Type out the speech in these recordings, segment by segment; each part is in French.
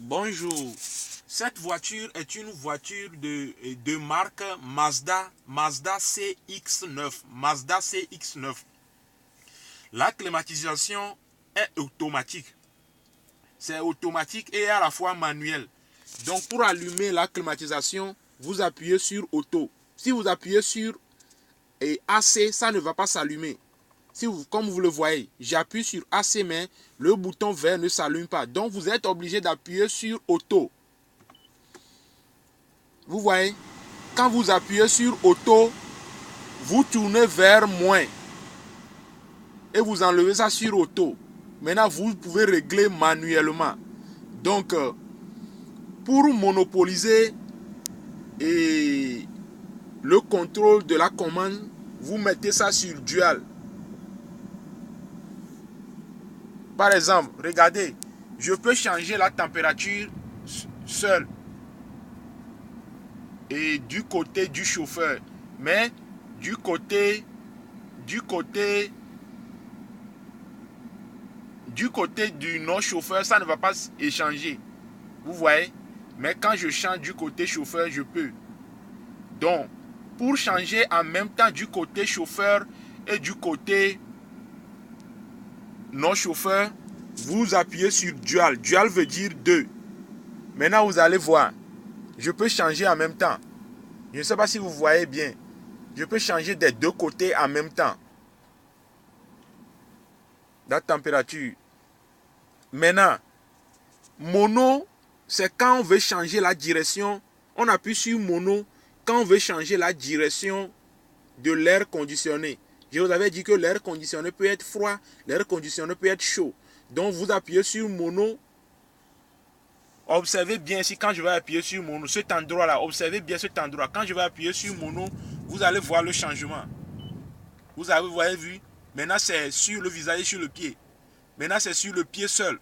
Bonjour. Cette voiture est une voiture de marque Mazda, Mazda CX-9. Mazda CX-9. La climatisation est automatique. C'est automatique et à la fois manuel. Donc pour allumer la climatisation, vous appuyez sur auto. Si vous appuyez sur AC, ça ne va pas s'allumer. Comme vous le voyez, j'appuie sur AC, mais le bouton vert ne s'allume pas. Donc, vous êtes obligé d'appuyer sur Auto. Vous voyez, quand vous appuyez sur Auto, vous tournez vers moins. Et vous enlevez ça sur Auto. Maintenant, vous pouvez régler manuellement. Donc, pour monopoliser le contrôle de la commande, vous mettez ça sur Dual. Par exemple, regardez, je peux changer la température seul et du côté du chauffeur, mais du côté du non-chauffeur, ça ne va pas échanger. Vous voyez? Mais quand je change du côté chauffeur, je peux. Donc, pour changer en même temps du côté chauffeur et du côté non-chauffeur, vous appuyez sur Dual. Dual veut dire 2. Maintenant, vous allez voir. Je peux changer en même temps. Je ne sais pas si vous voyez bien. Je peux changer des deux côtés en même temps. La température. Maintenant, mono, c'est quand on veut changer la direction. On appuie sur mono quand on veut changer la direction de l'air conditionné. Je vous avais dit que l'air conditionné peut être froid, l'air conditionné peut être chaud. Donc vous appuyez sur mono. Observez bien ici quand je vais appuyer sur mono, cet endroit-là, observez bien cet endroit. Quand je vais appuyer sur mono, vous allez voir le changement. Vous avez vu, maintenant c'est sur le visage et sur le pied. Maintenant c'est sur le pied seul.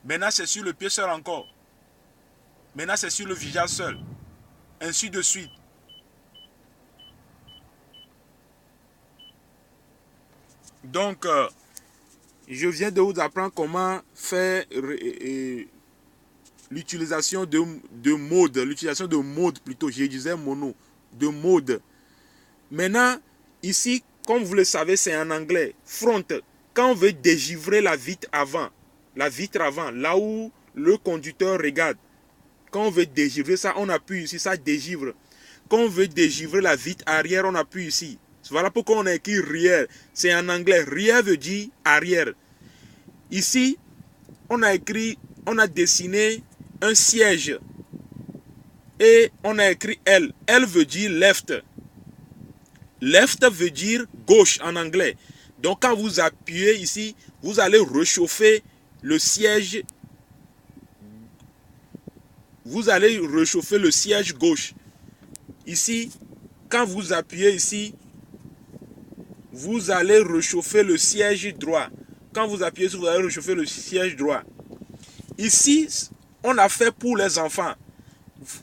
Maintenant c'est sur le pied seul encore. Maintenant c'est sur le visage seul. Ainsi de suite. Donc, je viens de vous apprendre comment faire l'utilisation de mode. L'utilisation de mode plutôt, je disais mono. De mode. Maintenant, ici, comme vous le savez, c'est en anglais. Front. Quand on veut dégivrer la vitre avant, là où le conducteur regarde. Quand on veut dégivrer ça, on appuie ici, ça dégivre. Quand on veut dégivrer la vitre arrière, on appuie ici. Voilà pourquoi on a écrit rear. C'est en anglais. Rear veut dire arrière. Ici, on a dessiné un siège. Et on a écrit L. L veut dire left. Left veut dire gauche en anglais. Donc quand vous appuyez ici, vous allez réchauffer le siège. Vous allez réchauffer le siège gauche. Ici, quand vous appuyez ici, vous allez réchauffer le siège droit. Quand vous appuyez ici, vous allez réchauffer le siège droit. Ici, on a fait pour les enfants.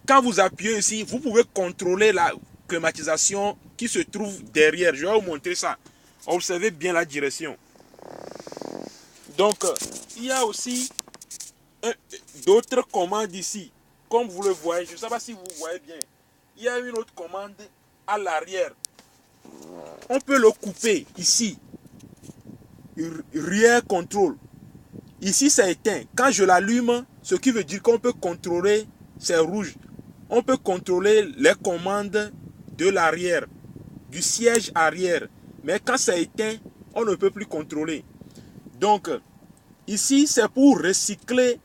Quand vous appuyez ici, vous pouvez contrôler la climatisation qui se trouve derrière. Je vais vous montrer ça. Observez bien la direction. Donc, il y a aussi d'autres commandes ici. Comme vous le voyez, je ne sais pas si vous voyez bien. Il y a une autre commande à l'arrière. On peut le couper ici. Rear control. Ici, c'est éteint. Quand je l'allume, ce qui veut dire qu'on peut contrôler, c'est rouge. On peut contrôler les commandes de l'arrière, du siège arrière. Mais quand c'est éteint, on ne peut plus contrôler. Donc, ici, c'est pour recycler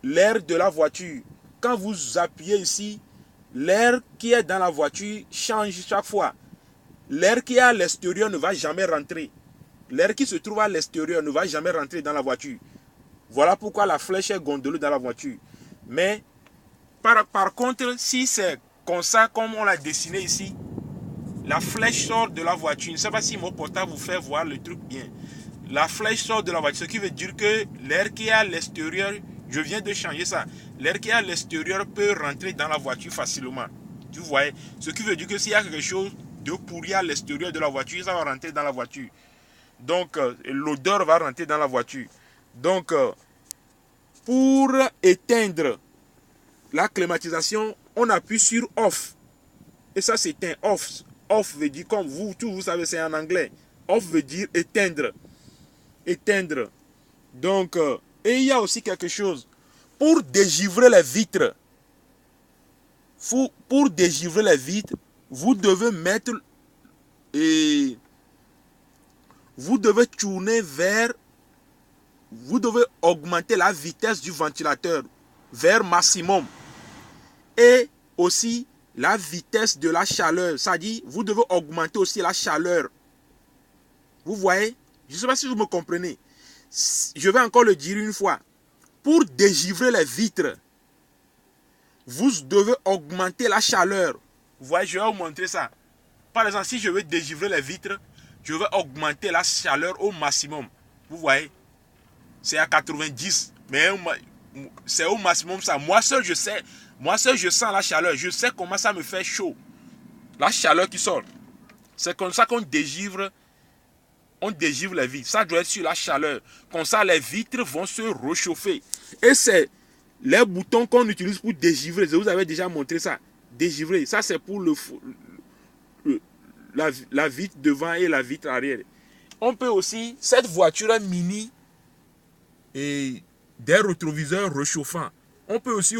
l'air de la voiture. Quand vous appuyez ici, l'air qui est dans la voiture change chaque fois. L'air qui est à l'extérieur ne va jamais rentrer. L'air qui se trouve à l'extérieur ne va jamais rentrer dans la voiture. Voilà pourquoi la flèche est gondolée dans la voiture. Mais, par contre, si c'est comme ça, comme on l'a dessiné ici, la flèche sort de la voiture. Je ne sais pas si mon portable vous fait voir le truc bien. La flèche sort de la voiture, ce qui veut dire que l'air qui est à l'extérieur, je viens de changer ça, l'air qui est à l'extérieur peut rentrer dans la voiture facilement. Tu vois, ce qui veut dire que s'il y a quelque chose de pourri à l'extérieur de la voiture, ça va rentrer dans la voiture. Donc, l'odeur va rentrer dans la voiture. Donc, pour éteindre la climatisation, on appuie sur off. Et ça s'éteint. Off. Off veut dire, comme vous, tous vous savez, c'est en anglais. Off veut dire éteindre. Éteindre. Donc, et il y a aussi quelque chose. Pour dégivrer les vitres, pour dégivrer les vitres, vous devez mettre et vous devez tourner vers, vous devez augmenter la vitesse du ventilateur vers maximum. Et aussi la vitesse de la chaleur. C'est-à-dire, vous devez augmenter aussi la chaleur. Vous voyez? Je ne sais pas si vous me comprenez. Je vais encore le dire une fois. Pour dégivrer les vitres, vous devez augmenter la chaleur. Vous voyez, je vais vous montrer ça. Par exemple, si je veux dégivrer les vitres, je vais augmenter la chaleur au maximum. Vous voyez? C'est à 90. Mais c'est au maximum ça. Moi seul, je sais. Moi seul, je sens la chaleur. Je sais comment ça me fait chaud. La chaleur qui sort. C'est comme ça qu'on dégivre. On dégivre les vitres. Ça doit être sur la chaleur. Comme ça, les vitres vont se réchauffer. Et c'est les boutons qu'on utilise pour dégivrer. Je vous avais déjà montré ça. Dégivrer. Ça, c'est pour la vitre devant et la vitre arrière. On peut aussi, cette voiture mini et des rétroviseurs réchauffants. On peut aussi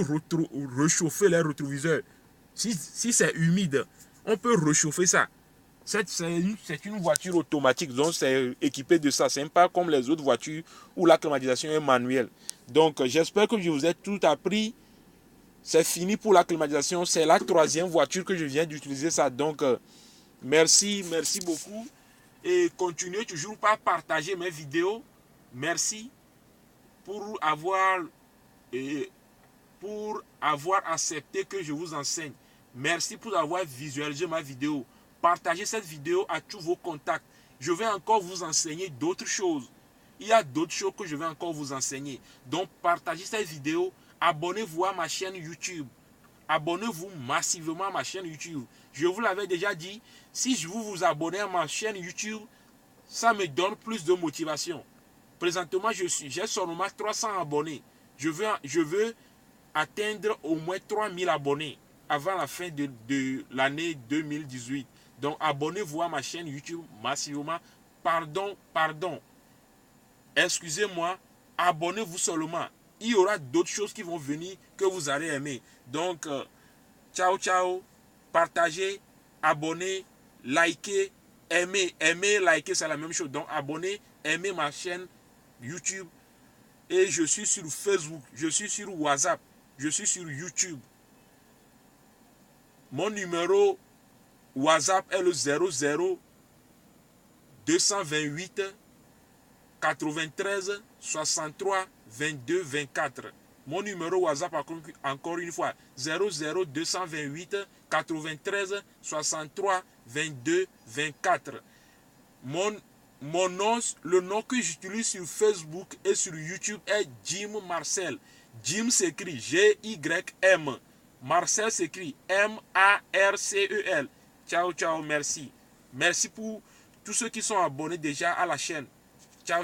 réchauffer les rétroviseurs. Si c'est humide, on peut réchauffer ça. C'est une voiture automatique, donc c'est équipé de ça. Ce n'est pas comme les autres voitures où la climatisation est manuelle. Donc j'espère que je vous ai tout appris. C'est fini pour la climatisation. C'est la 3e voiture que je viens d'utiliser ça. Donc merci beaucoup. Et continuez toujours par partager mes vidéos. Merci pour avoir accepté que je vous enseigne. Merci pour avoir visualisé ma vidéo. Partagez cette vidéo à tous vos contacts. Je vais encore vous enseigner d'autres choses. Il y a d'autres choses que je vais encore vous enseigner. Donc, partagez cette vidéo. Abonnez-vous à ma chaîne YouTube. Abonnez-vous massivement à ma chaîne YouTube. Je vous l'avais déjà dit. Si vous vous abonnez à ma chaîne YouTube, ça me donne plus de motivation. Présentement, j'ai seulement 300 abonnés. Je veux atteindre au moins 3000 abonnés avant la fin de l'année 2018. Donc, abonnez-vous à ma chaîne YouTube massivement. Pardon. Excusez-moi. Abonnez-vous seulement. Il y aura d'autres choses qui vont venir que vous allez aimer. Donc, ciao. Partagez, abonnez, likez, aimez. Aimer, liker, c'est la même chose. Donc, abonnez, aimez ma chaîne YouTube. Et je suis sur Facebook. Je suis sur WhatsApp. Je suis sur YouTube. Mon numéro WhatsApp est le 00 228 93 63 22 24. Mon numéro WhatsApp, encore une fois, 00 228 93 63 22 24. Mon nom, le nom que j'utilise sur Facebook et sur YouTube est Jim Marcel. Jim s'écrit G-Y-M. Marcel s'écrit M-A-R-C-E-L. Ciao, merci. Merci pour tous ceux qui sont abonnés déjà à la chaîne. Ciao.